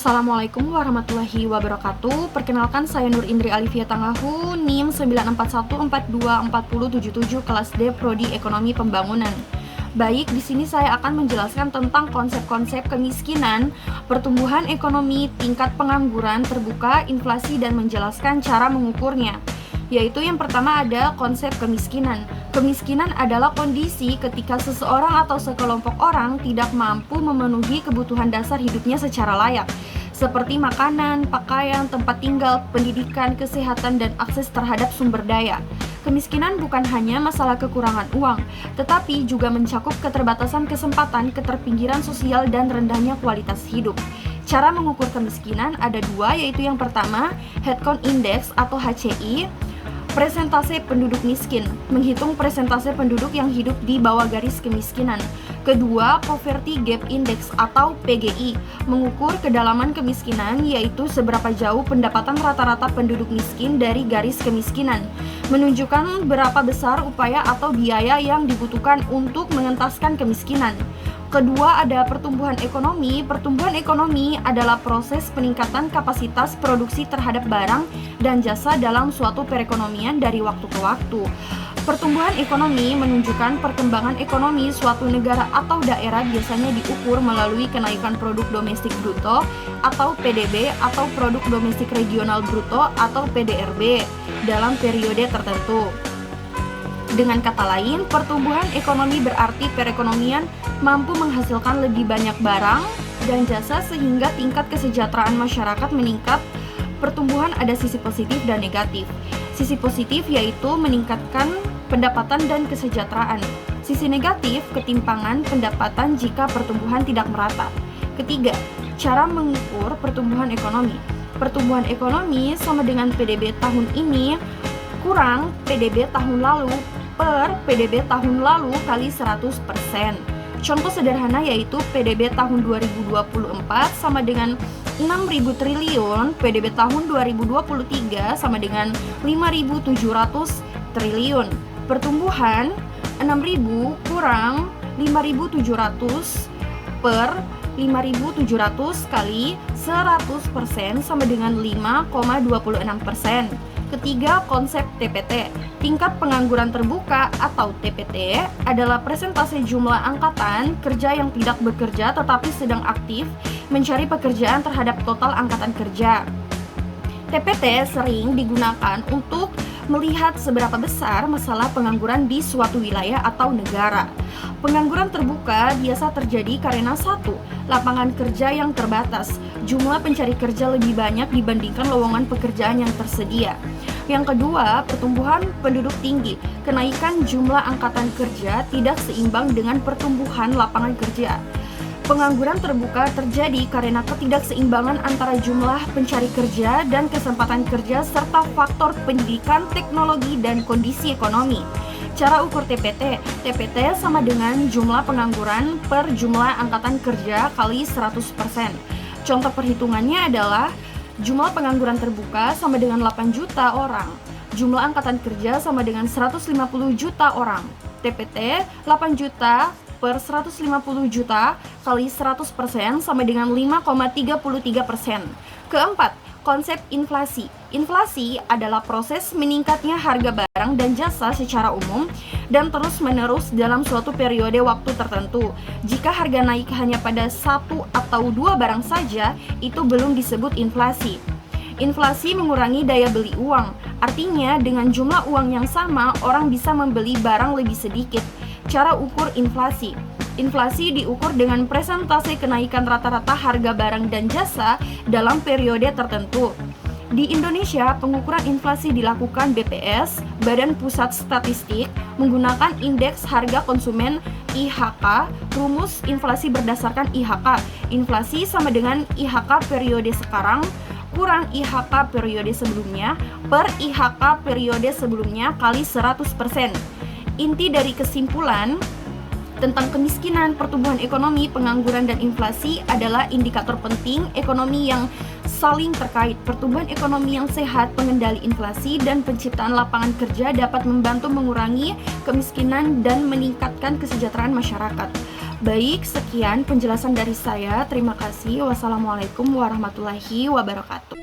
Assalamualaikum warahmatullahi wabarakatuh. Perkenalkan, saya Nur Indri Alifia Tangahu, NIM 941424077 kelas D Prodi Ekonomi Pembangunan. Baik, di sini saya akan menjelaskan tentang konsep-konsep kemiskinan, pertumbuhan ekonomi, tingkat pengangguran terbuka, inflasi, dan menjelaskan cara mengukurnya. Yaitu yang pertama ada konsep kemiskinan. Kemiskinan adalah kondisi ketika seseorang atau sekelompok orang tidak mampu memenuhi kebutuhan dasar hidupnya secara layak, seperti makanan, pakaian, tempat tinggal, pendidikan, kesehatan, dan akses terhadap sumber daya. Kemiskinan bukan hanya masalah kekurangan uang, tetapi juga mencakup keterbatasan kesempatan, keterpinggiran sosial, dan rendahnya kualitas hidup. Cara mengukur kemiskinan ada dua, yaitu yang pertama, Head Count Index atau HCI, presentase penduduk miskin, menghitung presentase penduduk yang hidup di bawah garis kemiskinan. Kedua, Poverty Gap Index atau PGI, mengukur kedalaman kemiskinan, yaitu seberapa jauh pendapatan rata-rata penduduk miskin dari garis kemiskinan, menunjukkan berapa besar upaya atau biaya yang dibutuhkan untuk mengentaskan kemiskinan. Kedua, ada pertumbuhan ekonomi. Pertumbuhan ekonomi adalah proses peningkatan kapasitas produksi terhadap barang dan jasa dalam suatu perekonomian dari waktu ke waktu. Pertumbuhan ekonomi menunjukkan perkembangan ekonomi suatu negara atau daerah, biasanya diukur melalui kenaikan produk domestik bruto atau PDB atau produk domestik regional bruto atau PDRB dalam periode tertentu. Dengan kata lain, pertumbuhan ekonomi berarti perekonomian mampu menghasilkan lebih banyak barang dan jasa sehingga tingkat kesejahteraan masyarakat meningkat. Pertumbuhan ada sisi positif dan negatif. Sisi positif yaitu meningkatkan pendapatan dan kesejahteraan. Sisi negatif, ketimpangan pendapatan jika pertumbuhan tidak merata. Ketiga, cara mengukur pertumbuhan ekonomi. Pertumbuhan ekonomi sama dengan PDB tahun ini kurang PDB tahun lalu per PDB tahun lalu kali 100%. Contoh sederhana yaitu PDB tahun 2024 sama dengan 6.000 triliun, PDB tahun 2023 sama dengan 5.700 triliun. Pertumbuhan 6.000 kurang 5.700 per 5.700 kali 100% sama dengan 5,26%. Ketiga, konsep TPT. Tingkat pengangguran terbuka atau TPT adalah presentase jumlah angkatan kerja yang tidak bekerja tetapi sedang aktif mencari pekerjaan terhadap total angkatan kerja. TPT sering digunakan untuk melihat seberapa besar masalah pengangguran di suatu wilayah atau negara. Pengangguran terbuka biasa terjadi karena satu, lapangan kerja yang terbatas. Jumlah pencari kerja lebih banyak dibandingkan lowongan pekerjaan yang tersedia. Yang kedua, pertumbuhan penduduk tinggi. Kenaikan jumlah angkatan kerja tidak seimbang dengan pertumbuhan lapangan kerja. Pengangguran terbuka terjadi karena ketidakseimbangan antara jumlah pencari kerja dan kesempatan kerja serta faktor pendidikan, teknologi, dan kondisi ekonomi. Cara ukur TPT. TPT sama dengan jumlah pengangguran per jumlah angkatan kerja kali 100%. Contoh perhitungannya adalah jumlah pengangguran terbuka sama dengan 8 juta orang. Jumlah angkatan kerja sama dengan 150 juta orang. TPT 8 juta per 150 juta kali 100% sama dengan 5,33%. Keempat, konsep inflasi. Inflasi adalah proses meningkatnya harga barang dan jasa secara umum dan terus-menerus dalam suatu periode waktu tertentu. Jika harga naik hanya pada satu atau dua barang saja, itu belum disebut inflasi. Inflasi mengurangi daya beli uang. Artinya, dengan jumlah uang yang sama, orang bisa membeli barang lebih sedikit. Cara ukur inflasi. Inflasi diukur dengan presentase kenaikan rata-rata harga barang dan jasa dalam periode tertentu. Di Indonesia, pengukuran inflasi dilakukan BPS, Badan Pusat Statistik, menggunakan indeks harga konsumen IHK, rumus inflasi berdasarkan IHK. Inflasi sama dengan IHK periode sekarang kurang IHK periode sebelumnya per IHK periode sebelumnya kali 100%. Inti dari kesimpulan tentang kemiskinan, pertumbuhan ekonomi, pengangguran, dan inflasi adalah indikator penting ekonomi yang saling terkait. Pertumbuhan ekonomi yang sehat, pengendali inflasi, dan penciptaan lapangan kerja dapat membantu mengurangi kemiskinan dan meningkatkan kesejahteraan masyarakat. Baik, sekian penjelasan dari saya. Terima kasih. Wassalamualaikum warahmatullahi wabarakatuh.